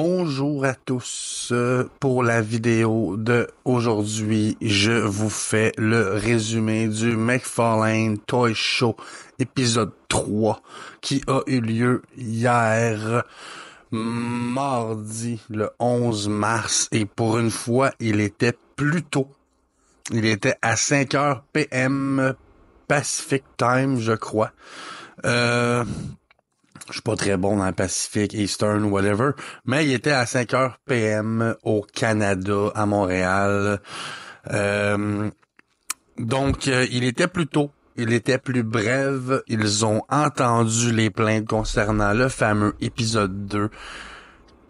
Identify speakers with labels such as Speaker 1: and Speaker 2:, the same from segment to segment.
Speaker 1: Bonjour à tous. Pour la vidéo de aujourd'hui, je vous fais le résumé du McFarlane Toy Show épisode 3 qui a eu lieu hier mardi le 11 mars et pour une fois, il était plus tôt. Il était à 5h PM Pacific Time, je crois. Je suis pas très bon dans le Pacifique, Eastern, whatever, mais il était à 5h PM au Canada, à Montréal. Donc, il était plus tôt, il était plus bref. Ils ont entendu les plaintes concernant le fameux épisode 2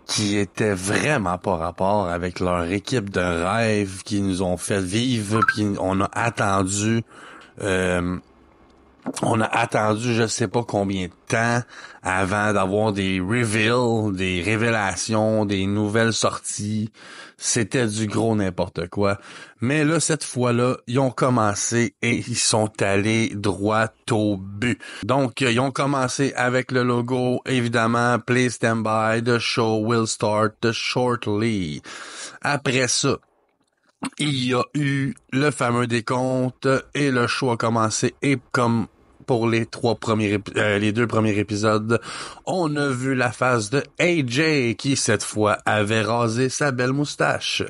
Speaker 1: qui était vraiment pas rapport avec leur équipe de rêve qui nous ont fait vivre, puis on a attendu... je sais pas combien de temps avant d'avoir des reveals, des révélations, des nouvelles sorties. C'était du gros n'importe quoi. Mais là, cette fois-là, ils ont commencé et ils sont allés droit au but. Donc, ils ont commencé avec le logo, évidemment, Please stand by, the show will start shortly. Après ça, il y a eu le fameux décompte et le show a commencé et comme pour les deux premiers épisodes, on a vu la face de AJ qui cette fois avait rasé sa belle moustache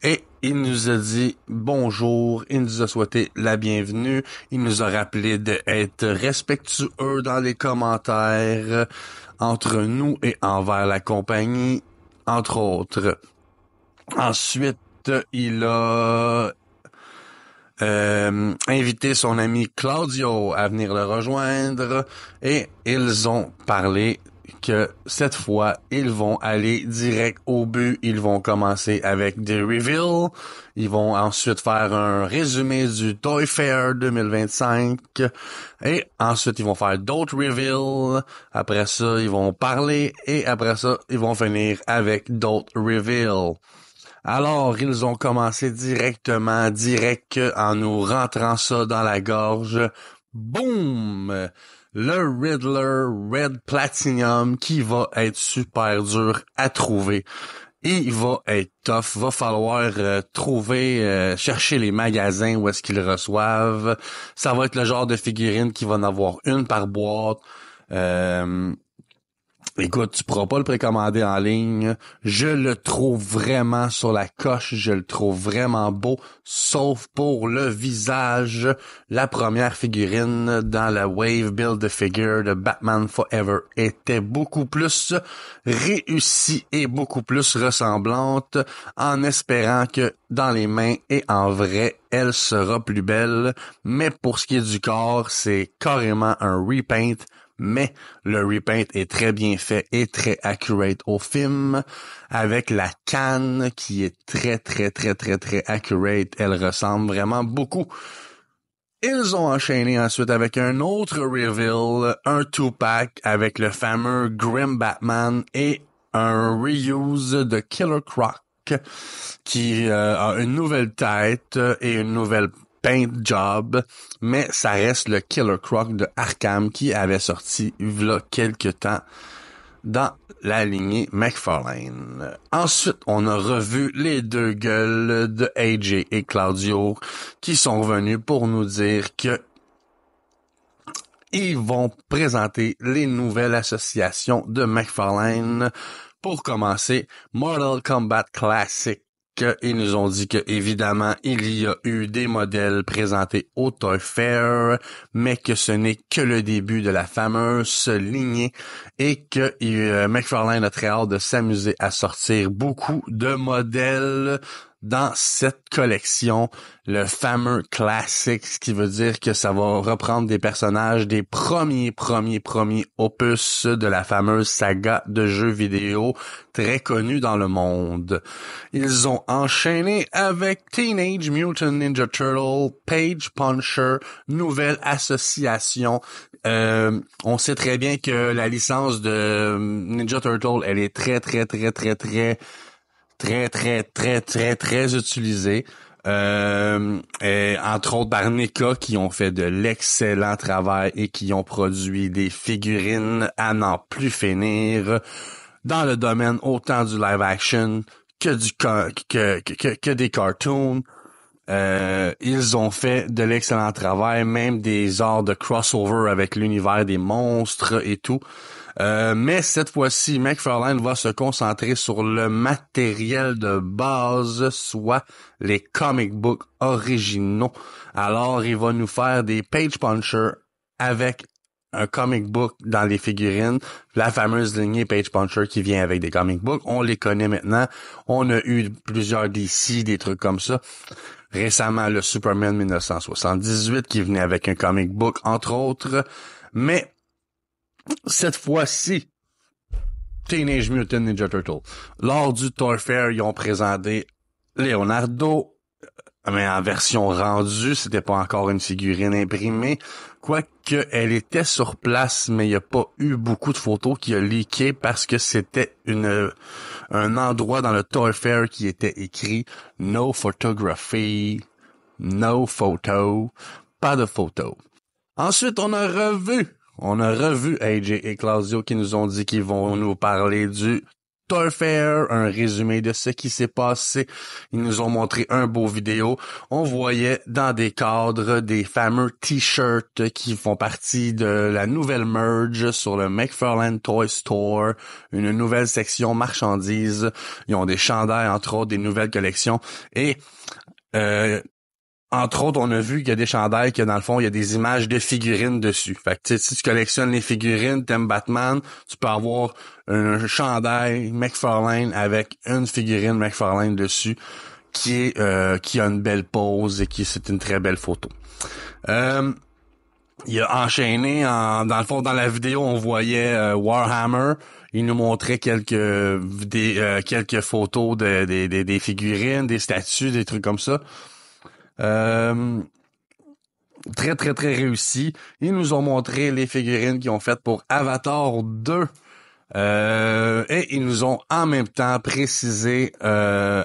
Speaker 1: et il nous a dit bonjour, il nous a souhaité la bienvenue, il nous a rappelé d'être respectueux dans les commentaires entre nous et envers la compagnie, entre autres. Ensuite, il a invité son ami Claudio à venir le rejoindre et ils ont parlé que cette fois, ils vont aller direct au but. Ils vont commencer avec des reveals. Ils vont ensuite faire un résumé du Toy Fair 2025 et ensuite, ils vont faire d'autres reveals. Après ça, ils vont parler et après ça, ils vont finir avec d'autres reveals. Alors, ils ont commencé direct en nous rentrant ça dans la gorge. Boum! Le Riddler Red Platinum qui va être super dur à trouver. Et il va être tough. Va falloir chercher les magasins où est-ce qu'ils le reçoivent. Ça va être le genre de figurine qui va en avoir une par boîte. Écoute, tu pourras pas le précommander en ligne. Je le trouve vraiment sur la coche. Je le trouve vraiment beau, sauf pour le visage. La première figurine dans la Wave Build-A-Figure de Batman Forever était beaucoup plus réussie et beaucoup plus ressemblante, en espérant que dans les mains et en vrai, elle sera plus belle. Mais pour ce qui est du corps, c'est carrément un repaint. Mais le repaint est très bien fait et très accurate au film, avec la canne qui est très accurate. Elle ressemble vraiment beaucoup. Ils ont enchaîné ensuite avec un autre reveal, un 2-pack avec le fameux Grim Batman et un reuse de Killer Croc qui a une nouvelle tête et une nouvelle paint job, mais ça reste le Killer Croc de Arkham qui avait sorti il y a quelque temps dans la lignée McFarlane. Ensuite, on a revu les deux gueules de AJ et Claudio qui sont venus pour nous dire que ils vont présenter les nouvelles associations de McFarlane. Pour commencer, Mortal Kombat Classic. Ils nous ont dit que évidemment il y a eu des modèles présentés au Toy Fair, mais que ce n'est que le début de la fameuse lignée et que McFarlane a très hâte de s'amuser à sortir beaucoup de modèles dans cette collection, le fameux classique, ce qui veut dire que ça va reprendre des personnages des premiers opus de la fameuse saga de jeux vidéo très connue dans le monde. Ils ont enchaîné avec Teenage Mutant Ninja Turtle, Page Puncher, nouvelle association. On sait très bien que la licence de Ninja Turtle, elle est très utilisé. Et entre autres par NECA qui ont fait de l'excellent travail et qui ont produit des figurines à n'en plus finir. dans le domaine autant du live action que des cartoons. Ils ont fait de l'excellent travail, même des arts de crossover avec l'univers des monstres et tout. Mais cette fois-ci, McFarlane va se concentrer sur le matériel de base, soit les comic books originaux. Alors, il va nous faire des page punchers avec un comic book dans les figurines, la fameuse lignée Page Puncher qui vient avec des comic books. On les connaît maintenant. On a eu plusieurs DC, des trucs comme ça. Récemment, le Superman 1978 qui venait avec un comic book, entre autres. Mais cette fois-ci, Teenage Mutant Ninja Turtle. Lors du Toy Fair, ils ont présenté Leonardo, mais en version rendue, c'était pas encore une figurine imprimée. Quoique elle était sur place, mais il n'y a pas eu beaucoup de photos qui a leaké parce que c'était un endroit dans le Toy Fair qui était écrit No photography, no photo, pas de photo. Ensuite, on a revu AJ et Claudio qui nous ont dit qu'ils vont nous parler du Toy Fair, un résumé de ce qui s'est passé. Ils nous ont montré un beau vidéo. On voyait dans des cadres des fameux t-shirts qui font partie de la nouvelle merge sur le McFarlane Toy Store, une nouvelle section marchandises. Ils ont des chandails, entre autres, des nouvelles collections. Et entre autres, on a vu qu'il y a des chandails que dans le fond, il y a des images de figurines dessus. Fait que si tu collectionnes les figurines, t'aimes Batman, tu peux avoir un chandail McFarlane avec une figurine McFarlane dessus qui a une belle pose et c'est une très belle photo. Il a enchaîné dans le fond, dans la vidéo, on voyait Warhammer. Il nous montrait quelques photos des figurines, des statues, des trucs comme ça. Très, très, très réussi. Ils nous ont montré les figurines qu'ils ont faites pour Avatar 2. Et ils nous ont en même temps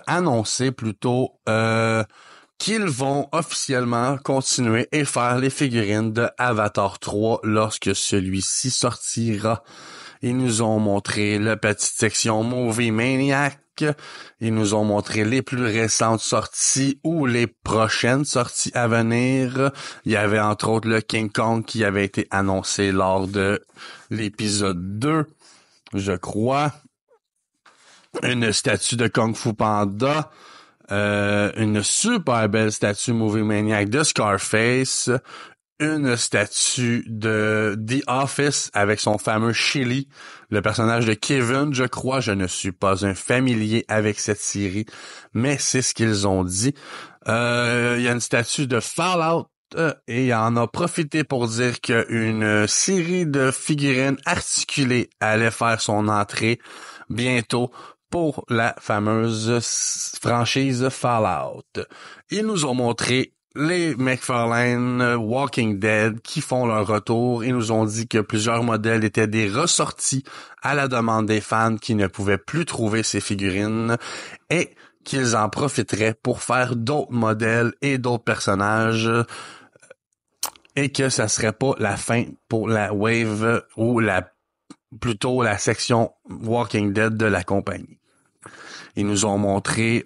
Speaker 1: annoncé plutôt, qu'ils vont officiellement continuer et faire les figurines de Avatar 3 lorsque celui-ci sortira. Ils nous ont montré la petite section Movie Maniac. Ils nous ont montré les plus récentes sorties ou les prochaines sorties à venir. Il y avait entre autres le King Kong qui avait été annoncé lors de l'épisode 2, je crois. Une statue de Kung Fu Panda. Une super belle statue Movie Maniac de Scarface. Une statue de The Office avec son fameux Chili, le personnage de Kevin, je crois. Je ne suis pas un familier avec cette série, mais c'est ce qu'ils ont dit. Il y a une statue de Fallout et il en a profité pour dire qu'une série de figurines articulées allait faire son entrée bientôt pour la fameuse franchise Fallout. Ils nous ont montré les McFarlane Walking Dead qui font leur retour. Ils nous ont dit que plusieurs modèles étaient des ressorties à la demande des fans qui ne pouvaient plus trouver ces figurines et qu'ils en profiteraient pour faire d'autres modèles et d'autres personnages et que ça serait pas la fin pour la wave ou plutôt la section Walking Dead de la compagnie. Ils nous ont montré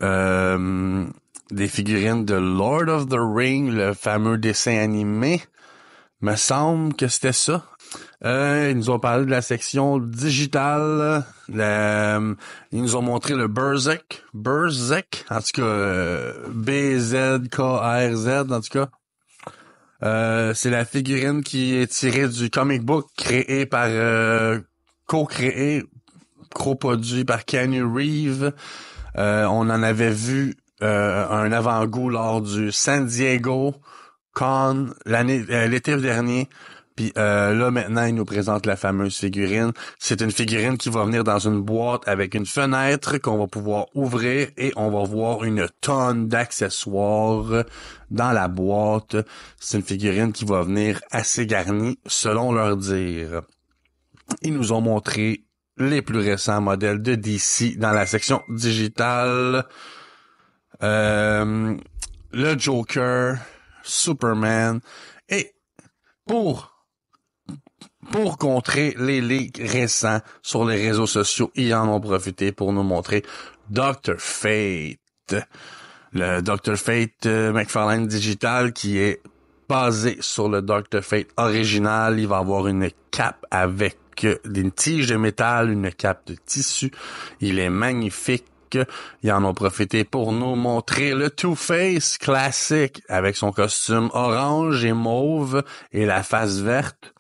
Speaker 1: des figurines de Lord of the Ring, le fameux dessin animé. Me semble que c'était ça. Ils nous ont parlé de la section digitale. Ils nous ont montré le Berserk, en tout cas BZKRZ, en tout cas. C'est la figurine qui est tirée du comic book créé par co-produit par Keanu Reeves. On en avait vu un avant-goût lors du San Diego Con l'été dernier. Puis là, maintenant, il nous présente la fameuse figurine. C'est une figurine qui va venir dans une boîte avec une fenêtre qu'on va pouvoir ouvrir et on va voir une tonne d'accessoires dans la boîte. C'est une figurine qui va venir assez garnie, selon leur dire. Ils nous ont montré les plus récents modèles de DC dans la section digitale. Le Joker, Superman, et pour pour contrer les leaks récents sur les réseaux sociaux, ils en ont profité pour nous montrer Dr. Fate. Le Dr. Fate McFarlane Digital qui est basé sur le Dr. Fate original. Il va avoir une cape avec une tige de métal, une cape de tissu. Il est magnifique. Ils en ont profité pour nous montrer le Two-Face classique avec son costume orange et mauve et la face verte.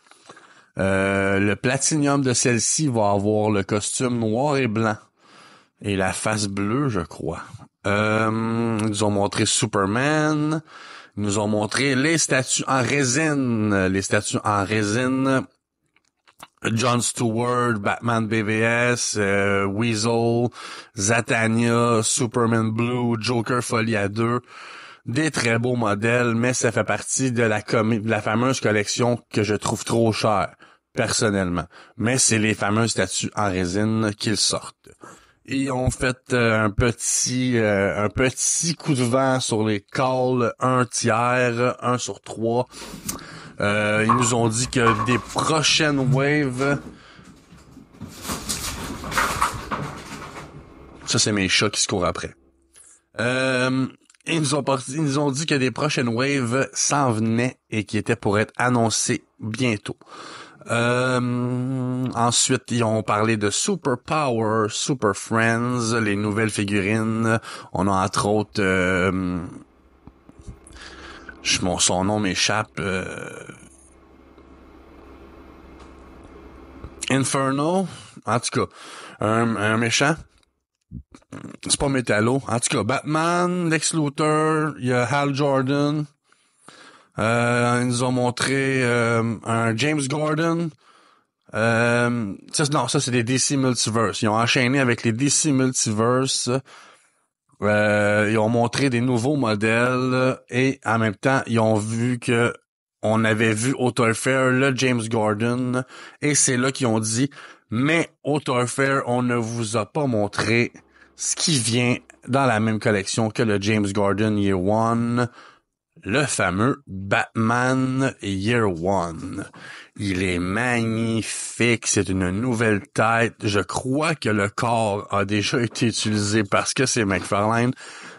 Speaker 1: Le Platinum de celle-ci va avoir le costume noir et blanc et la face bleue, je crois. Ils nous ont montré Superman. Ils nous ont montré les statues en résine. Les statues en résine. Jon Stewart, Batman BVS, Weasel, Zatanna, Superman Blue, Joker Folie à 2. Des très beaux modèles, mais ça fait partie de la fameuse collection que je trouve trop chère, personnellement. Mais c'est les fameuses statues en résine qu'ils sortent. Ils ont fait un petit coup de vent sur les calls 1/3, 1/3. Ils nous ont dit que des prochaines waves... Ça, c'est mes chats qui se courent après. Ils nous ont dit que des prochaines waves s'en venaient et qui étaient pour être annoncées bientôt. Ensuite, ils ont parlé de Super Power, Super Friends, les nouvelles figurines. On a entre autres... son nom m'échappe. Inferno. En tout cas, un méchant. C'est pas Metallo. En tout cas, Batman, Lex Luthor, il y a Hal Jordan. Ils nous ont montré un James Gordon. Ça c'est des DC Multiverse. Ils ont enchaîné avec les DC Multiverse. Ils ont montré des nouveaux modèles et en même temps, ils ont vu que on avait vu au Toy Fair le James Gordon et c'est là qu'ils ont dit mais au Toy Fair, on ne vous a pas montré ce qui vient dans la même collection que le James Gordon Year One, le fameux Batman Year One. Il est magnifique, c'est une nouvelle tête. Je crois que le corps a déjà été utilisé parce que c'est McFarlane,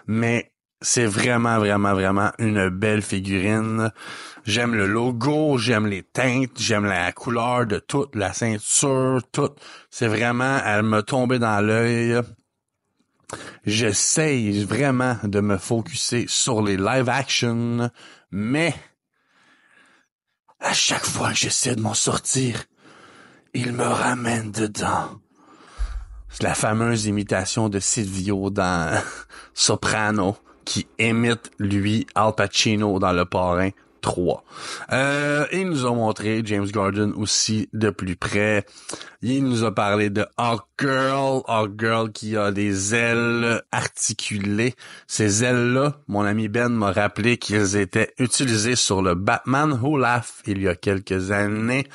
Speaker 1: mais c'est vraiment, vraiment, vraiment une belle figurine. J'aime le logo, j'aime les teintes, j'aime la couleur de toute la ceinture, tout. C'est vraiment, elle me tombait dans l'œil. J'essaye vraiment de me focuser sur les live action, mais à chaque fois que j'essaie de m'en sortir, il me ramène dedans. C'est la fameuse imitation de Silvio dans Soprano qui imite, lui, Al Pacino dans Le Parrain 3. Il nous a montré James Gordon aussi de plus près. Il nous a parlé de Hawkgirl qui a des ailes articulées. Ces ailes-là, mon ami Ben m'a rappelé qu'ils étaient utilisées sur le Batman Who Laugh il y a quelques années.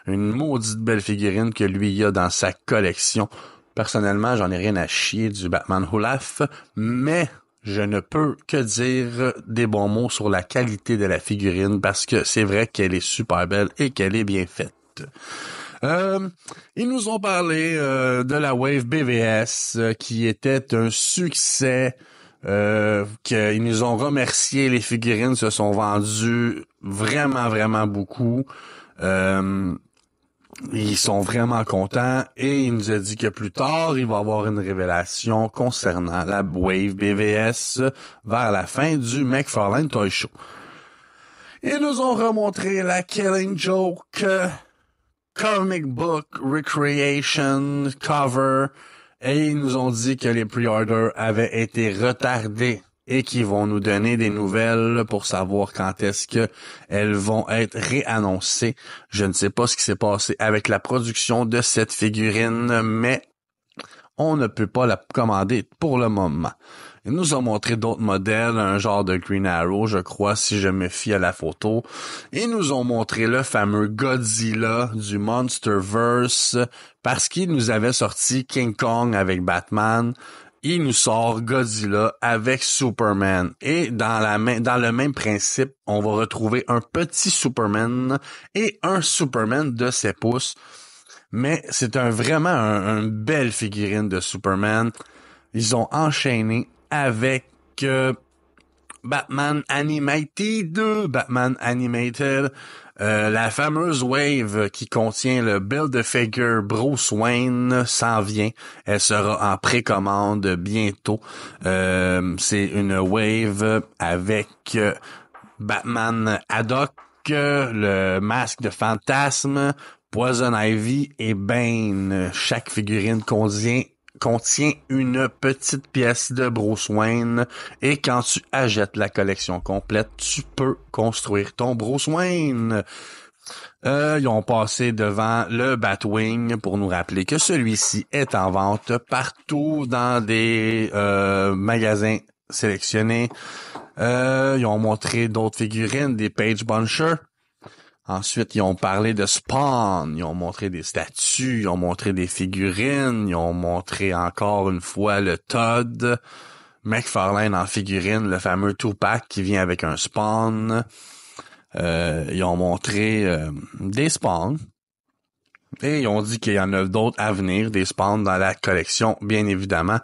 Speaker 1: Une maudite belle figurine que lui a dans sa collection. Personnellement, j'en ai rien à chier du Batman Who Laugh, mais je ne peux que dire des bons mots sur la qualité de la figurine parce que c'est vrai qu'elle est super belle et qu'elle est bien faite. Ils nous ont parlé de la Wave BVS qui était un succès, qu'ils nous ont remercié, les figurines se sont vendues vraiment, vraiment beaucoup. Ils sont vraiment contents et il nous a dit que plus tard, il va y avoir une révélation concernant la Wave BVS vers la fin du McFarlane Toy Show. Ils nous ont remontré la Killing Joke Comic Book Recreation Cover et ils nous ont dit que les pre-orders avaient été retardés et qu'ils vont nous donner des nouvelles pour savoir quand est-ce que elles vont être réannoncées. Je ne sais pas ce qui s'est passé avec la production de cette figurine, mais on ne peut pas la commander pour le moment. Ils nous ont montré d'autres modèles, un genre de Green Arrow, je crois, si je me fie à la photo. Ils nous ont montré le fameux Godzilla du Monsterverse, parce qu'ils nous avaient sorti King Kong avec Batman. il nous sort Godzilla avec Superman. Et dans le même principe, on va retrouver un petit Superman et un Superman de 7 pouces. Mais c'est vraiment une belle figurine de Superman. Ils ont enchaîné avec Batman Animated, la fameuse wave qui contient le Build-A-Figure Bruce Wayne s'en vient. Elle sera en précommande bientôt. C'est une wave avec Batman Haddock, le masque de Fantasme, Poison Ivy et Bane. Chaque figurine contient une petite pièce de Bruce Wayne et quand tu achètes la collection complète, tu peux construire ton Bruce Wayne. Ils ont passé devant le Batwing pour nous rappeler que celui-ci est en vente partout dans des magasins sélectionnés. Ils ont montré d'autres figurines, des Page Buncher. Ensuite, ils ont parlé de Spawn, ils ont montré des statues, ils ont montré des figurines, ils ont montré encore une fois le Todd, McFarlane en figurine, le fameux Tupac qui vient avec un Spawn. Ils ont montré des Spawns. Et ils ont dit qu'il y en a d'autres à venir, des Spawns dans la collection, bien évidemment.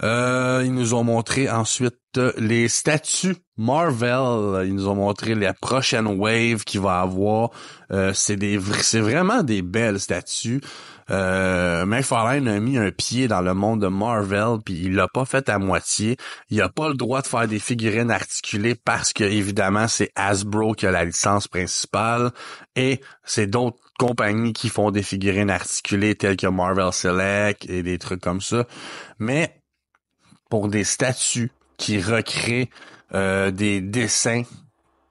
Speaker 1: Ils nous ont montré ensuite les statues Marvel. Ils nous ont montré la prochaine wave qu'il va avoir. C'est vraiment des belles statues. McFarlane a mis un pied dans le monde de Marvel puis il l'a pas fait à moitié. Il a pas le droit de faire des figurines articulées parce que évidemment c'est Hasbro qui a la licence principale et c'est d'autres compagnies qui font des figurines articulées telles que Marvel Select et des trucs comme ça. Mais pour des statues qui recréent des dessins,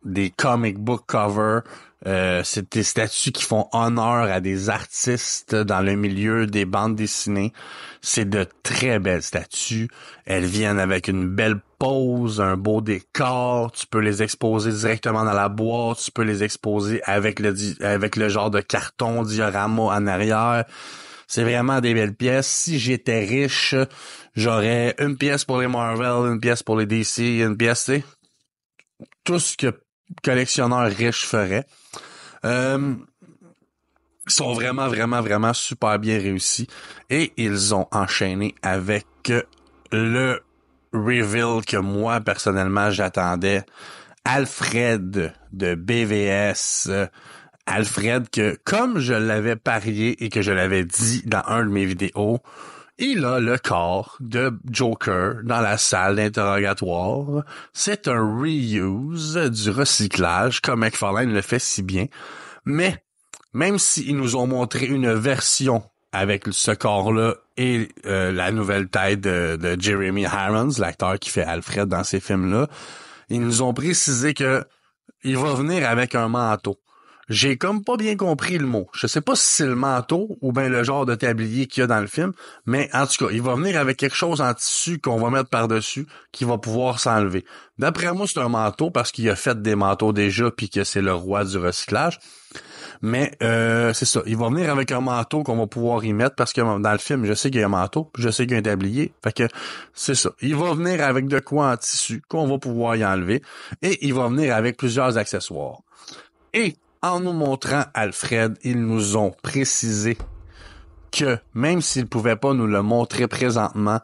Speaker 1: des comic book covers, c'est des statues qui font honneur à des artistes dans le milieu des bandes dessinées. C'est de très belles statues. Elles viennent avec une belle pose, un beau décor. Tu peux les exposer directement dans la boîte. Tu peux les exposer avec le genre de carton diorama en arrière. C'est vraiment des belles pièces. Si j'étais riche, j'aurais une pièce pour les Marvel, une pièce pour les DC, une pièce, tu sais, tout ce que collectionneur riche ferait. Ils sont vraiment, vraiment, vraiment super bien réussis. Et ils ont enchaîné avec le reveal que moi, personnellement, j'attendais. Alfred de BVS. Alfred que, comme je l'avais parié et que je l'avais dit dans un de mes vidéos, il a le corps de Joker dans la salle d'interrogatoire. C'est un reuse du recyclage, comme McFarlane le fait si bien. Mais, même s'ils nous ont montré une version avec ce corps-là et la nouvelle tête de Jeremy Irons, l'acteur qui fait Alfred dans ces films-là, ils nous ont précisé que il va venir avec un manteau. J'ai comme pas bien compris le mot. Je sais pas si c'est le manteau ou bien le genre de tablier qu'il y a dans le film, mais en tout cas, il va venir avec quelque chose en tissu qu'on va mettre par-dessus qui va pouvoir s'enlever. D'après moi, c'est un manteau parce qu'il a fait des manteaux déjà puis que c'est le roi du recyclage. Mais c'est ça, il va venir avec un manteau qu'on va pouvoir y mettre parce que dans le film, je sais qu'il y a un manteau, je sais qu'il y a un tablier. Fait que c'est ça. Il va venir avec de quoi en tissu qu'on va pouvoir y enlever et il va venir avec plusieurs accessoires. Et en nous montrant Alfred, ils nous ont précisé que même s'ils pouvaient pas nous le montrer présentement,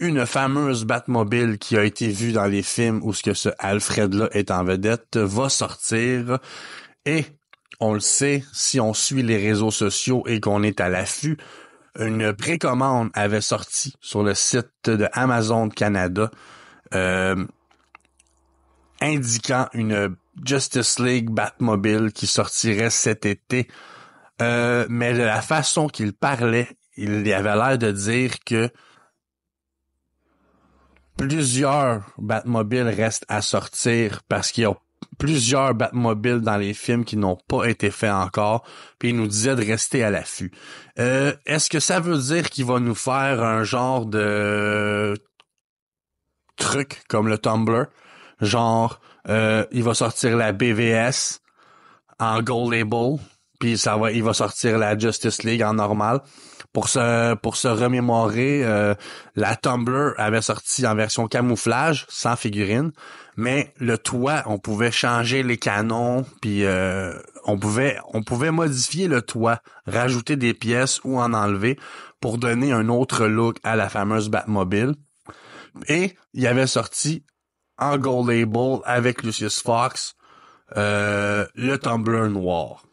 Speaker 1: une fameuse Batmobile qui a été vue dans les films où ce Alfred-là est en vedette va sortir. Et on le sait, si on suit les réseaux sociaux et qu'on est à l'affût, une précommande avait sorti sur le site de Amazon Canada indiquant une Justice League Batmobile qui sortirait cet été. Mais de la façon qu'il parlait, il y avait l'air de dire que plusieurs Batmobiles restent à sortir parce qu'il y a plusieurs Batmobiles dans les films qui n'ont pas été faits encore, puis il nous disait de rester à l'affût. Est-ce que ça veut dire qu'il va nous faire un genre de truc comme le Tumblr? Genre, il va sortir la BVS en Gold Label, puis il va sortir la Justice League en normal. Pour se remémorer, la Tumblr avait sorti en version camouflage, sans figurine, mais le toit, on pouvait changer les canons, puis on pouvait modifier le toit, rajouter des pièces ou en enlever pour donner un autre look à la fameuse Batmobile. Et il avait sorti en Gold Label avec Lucius Fox le Tumblr noir.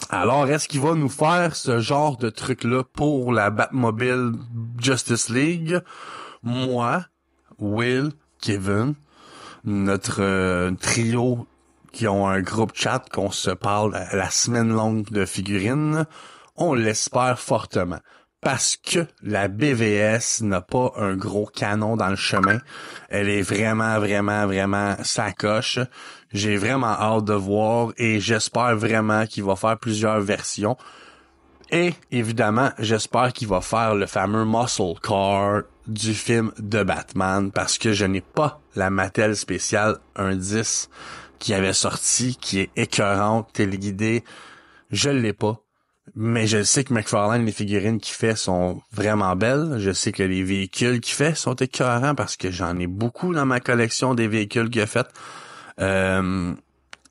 Speaker 1: Alors, est-ce qu'il va nous faire ce genre de truc-là pour la Batmobile Justice League? Moi, Will, Kevin, notre trio qui ont un groupe chat qu'on se parle la semaine longue de figurines, on l'espère fortement. Parce que la BVS n'a pas un gros canon dans le chemin. Elle est vraiment sacoche. J'ai vraiment hâte de voir et j'espère vraiment qu'il va faire plusieurs versions. Et évidemment, j'espère qu'il va faire le fameux muscle car du film de Batman parce que je n'ai pas la Mattel spéciale 1/10 qui avait sorti, qui est écœurante, téléguidée. Je l'ai pas. Mais je sais que McFarlane, les figurines qu'il fait sont vraiment belles. Je sais que les véhicules qu'il fait sont écœurants parce que j'en ai beaucoup dans ma collection des véhicules qu'il a fait.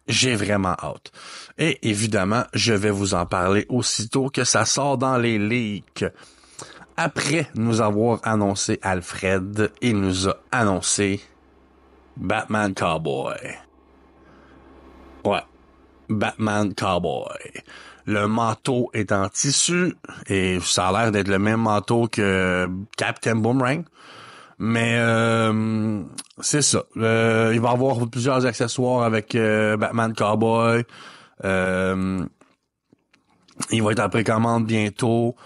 Speaker 1: J'ai vraiment hâte. Et évidemment, je vais vous en parler aussitôt que ça sort dans les leaks. Après nous avoir annoncé Alfred, il nous a annoncé Batman Cowboy. Ouais, Batman Cowboy. Le manteau est en tissu et ça a l'air d'être le même manteau que Captain Boomerang. Mais c'est ça. Il va y avoir plusieurs accessoires avec Batman Cowboy. Il va être en précommande bientôt.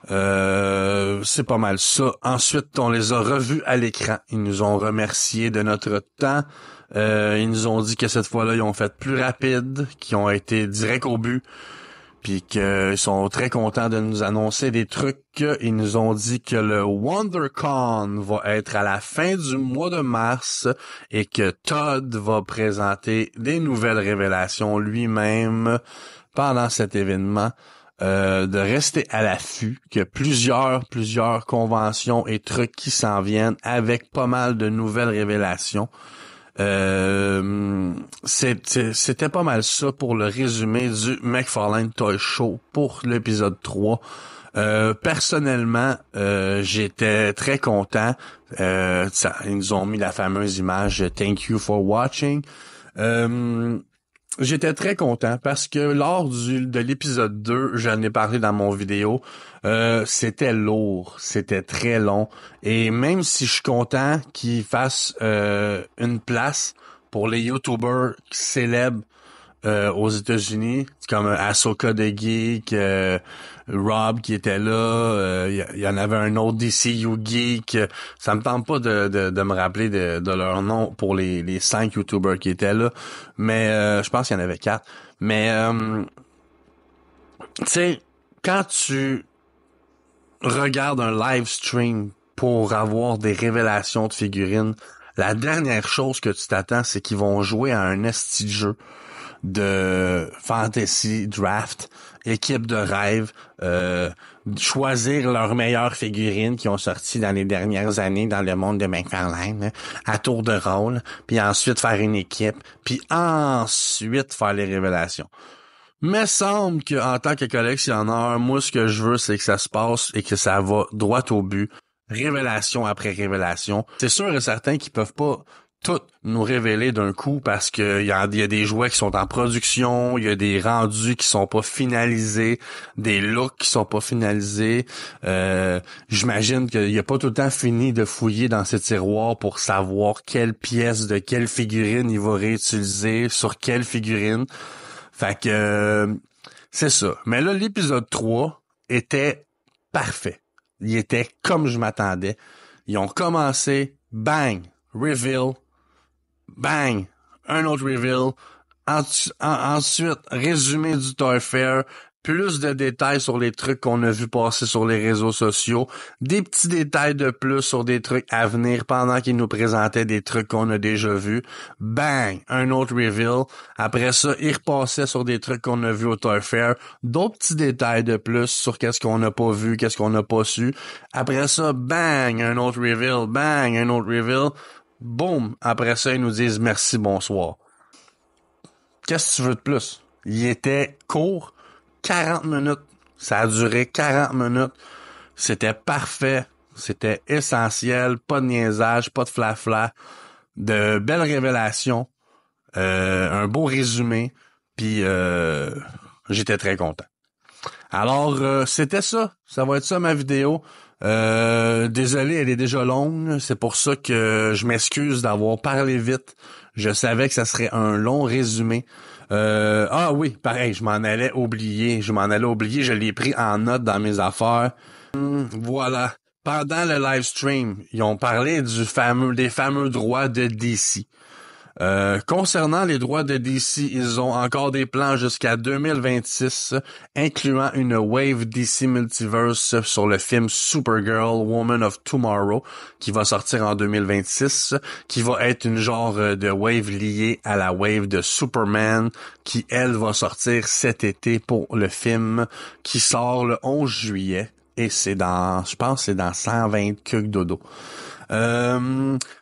Speaker 1: C'est pas mal ça. Ensuite, on les a revus à l'écran. Ils nous ont remercié de notre temps. Ils nous ont dit que cette fois-là, ils ont fait plus rapide, qu'ils ont été direct au but. Puis qu'ils sont très contents de nous annoncer des trucs. Ils nous ont dit que le WonderCon va être à la fin du mois de mars et que Todd va présenter des nouvelles révélations lui-même pendant cet événement. De rester à l'affût, que plusieurs conventions et trucs qui s'en viennent avec pas mal de nouvelles révélations. C'était pas mal ça pour le résumé du McFarlane Toy Show pour l'épisode 3. Personnellement, j'étais très content. Ils nous ont mis la fameuse image Thank you for watching. J'étais très content parce que lors de l'épisode 2, j'en ai parlé dans mon vidéo, c'était lourd, c'était très long. Et même si je suis content qu'ils fassent une place pour les YouTubers célèbres aux États-Unis, comme Ahsoka de Geek, Rob qui était là, il y en avait un autre DCU Geek. Ça me tente pas de me rappeler de leur nom pour les 5 YouTubers qui étaient là, mais je pense qu'il y en avait 4. Mais tu sais, quand tu regardes un live stream pour avoir des révélations de figurines, la dernière chose que tu t'attends, c'est qu'ils vont jouer à un esti de jeu de fantasy draft, équipe de rêve, choisir leurs meilleures figurines qui ont sorti dans les dernières années dans le monde de McFarlane, à tour de rôle, puis ensuite faire une équipe, puis ensuite faire les révélations. Mais semble que en tant que collectionneur, moi ce que je veux c'est que ça se passe et que ça va droit au but, révélation après révélation. C'est sûr et certain qu'ils peuvent pas tout nous révéler d'un coup parce que il y a des jouets qui sont en production, il y a des rendus qui sont pas finalisés, des looks qui sont pas finalisés. J'imagine qu'il y a pas tout le temps fini de fouiller dans ces tiroirs pour savoir quelle pièce de quelle figurine il va réutiliser sur quelle figurine. Fait que c'est ça. Mais là, l'épisode 3 était parfait. Il était comme je m'attendais. Ils ont commencé, bang, reveal, bang, un autre reveal. Ensuite, résumé du Toy Fair, plus de détails sur les trucs qu'on a vu passer sur les réseaux sociaux, des petits détails de plus sur des trucs à venir pendant qu'il nous présentait des trucs qu'on a déjà vus. Bang! Un autre reveal. Après ça, il repassait sur des trucs qu'on a vus au Toy Fair, d'autres petits détails de plus sur qu'est-ce qu'on n'a pas vu, qu'est-ce qu'on n'a pas su. Après ça, bang! Un autre reveal. Bang! Un autre reveal. Boom! Après ça, ils nous disent merci, bonsoir. Qu'est-ce que tu veux de plus? Il était court. 40 minutes. Ça a duré 40 minutes. C'était parfait. C'était essentiel. Pas de niaisage, pas de flafla. De belles révélations. Un beau résumé. Puis j'étais très content. Alors, c'était ça. Ça va être ça ma vidéo. Désolé, elle est déjà longue. C'est pour ça que je m'excuse d'avoir parlé vite. Je savais que ça serait un long résumé. Ah oui, pareil, je m'en allais oublier. Je l'ai pris en note dans mes affaires. Voilà. Pendant le live stream, ils ont parlé des fameux droits de DC. Concernant les droits de DC, ils ont encore des plans jusqu'à 2026, incluant une wave DC Multiverse sur le film Supergirl, Woman of Tomorrow, qui va sortir en 2026, qui va être une genre de wave liée à la wave de Superman, qui, elle, va sortir cet été pour le film, qui sort le 11 juillet, et je pense c'est dans 120 cucs dodo.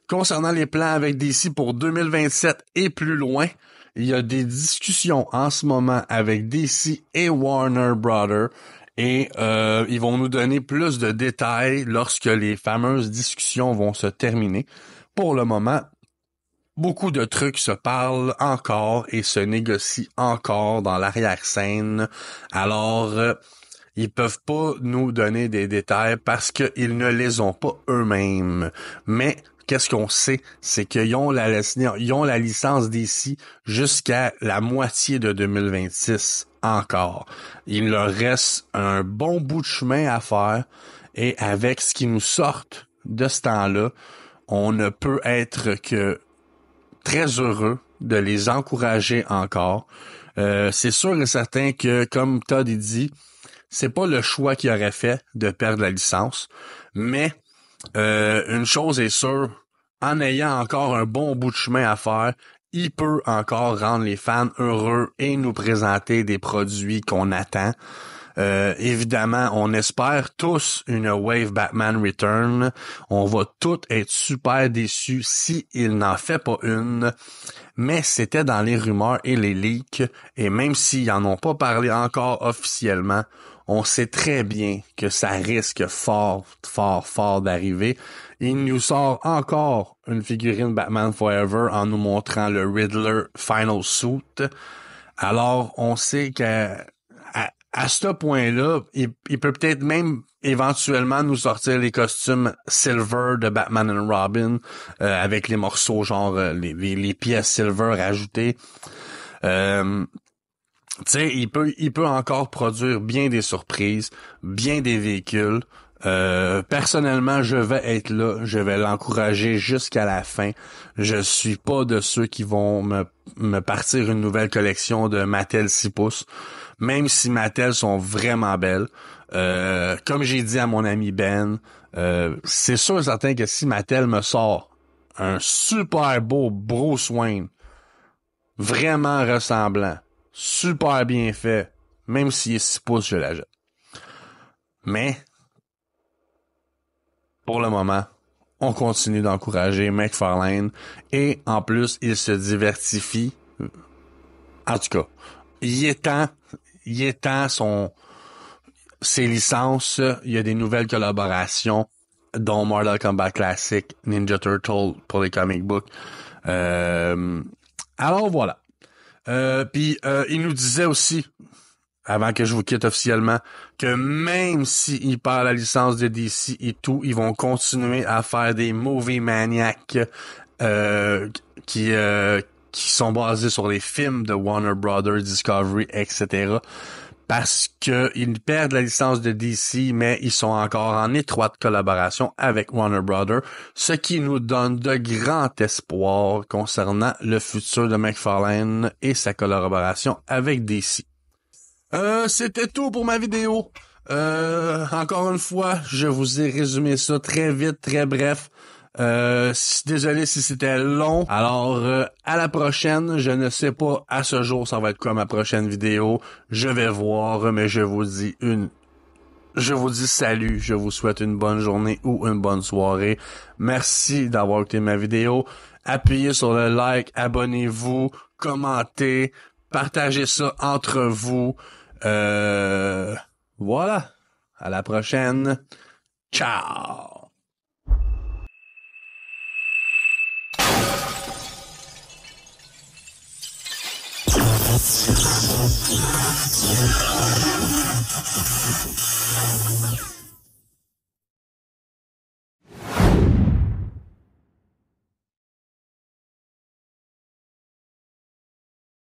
Speaker 1: Concernant les plans avec DC pour 2027 et plus loin, il y a des discussions en ce moment avec DC et Warner Brothers et ils vont nous donner plus de détails lorsque les fameuses discussions vont se terminer. Pour le moment, beaucoup de trucs se parlent encore et se négocient encore dans l'arrière-scène. Alors, ils peuvent pas nous donner des détails parce qu'ils ne les ont pas eux-mêmes. Mais qu'est-ce qu'on sait, c'est qu'ils ont la licence DC jusqu'à la moitié de 2026 encore. Il leur reste un bon bout de chemin à faire et avec ce qui nous sortent de ce temps-là, on ne peut être que très heureux de les encourager encore. C'est sûr et certain que, comme Todd dit, c'est pas le choix qu'il aurait fait de perdre la licence, mais une chose est sûre, en ayant encore un bon bout de chemin à faire, il peut encore rendre les fans heureux et nous présenter des produits qu'on attend. Évidemment, on espère tous une Wave Batman Return. On va tous être super déçus s'il n'en fait pas une. Mais c'était dans les rumeurs et les leaks. Et même s'ils en ont pas parlé encore officiellement, on sait très bien que ça risque fort d'arriver. Il nous sort encore une figurine Batman Forever en nous montrant le Riddler Final Suit. Alors, on sait qu'à ce point-là, il peut peut-être même éventuellement nous sortir les costumes Silver de Batman and Robin avec les morceaux genre les pièces Silver ajoutées. Tu sais, il peut encore produire bien des surprises, bien des véhicules. Personnellement, je vais être là, je vais l'encourager jusqu'à la fin. Je suis pas de ceux qui vont me partir une nouvelle collection de Mattel 6 pouces, même si Mattel sont vraiment belles. Comme j'ai dit à mon ami Ben, c'est sûr et certain que si Mattel me sort un super beau Bruce Wayne, vraiment ressemblant, super bien fait, même s'il est 6 pouces, je la jette. Mais pour le moment, on continue d'encourager McFarlane et en plus, il se diversifie. En tout cas, il est temps ses licences, il y a des nouvelles collaborations, dont Mortal Kombat Classic, Ninja Turtle pour les comic books. Alors voilà. Puis il nous disait aussi, avant que je vous quitte officiellement, que même s'ils perdent la licence de DC et tout, ils vont continuer à faire des Movie Maniacs qui sont basés sur les films de Warner Brothers, Discovery, etc. Parce que ils perdent la licence de DC, mais ils sont encore en étroite collaboration avec Warner Brothers, ce qui nous donne de grands espoirs concernant le futur de McFarlane et sa collaboration avec DC. C'était tout pour ma vidéo. Encore une fois, je vous ai résumé ça très vite, très bref. Désolé si c'était long. Alors, à la prochaine. Je ne sais pas à ce jour ça va être quoi ma prochaine vidéo. Je vais voir, mais je vous dis salut. Je vous souhaite une bonne journée ou une bonne soirée. Merci d'avoir écouté ma vidéo. Appuyez sur le like, abonnez-vous, commentez, partagez ça entre vous. Voilà. À la prochaine. Ciao.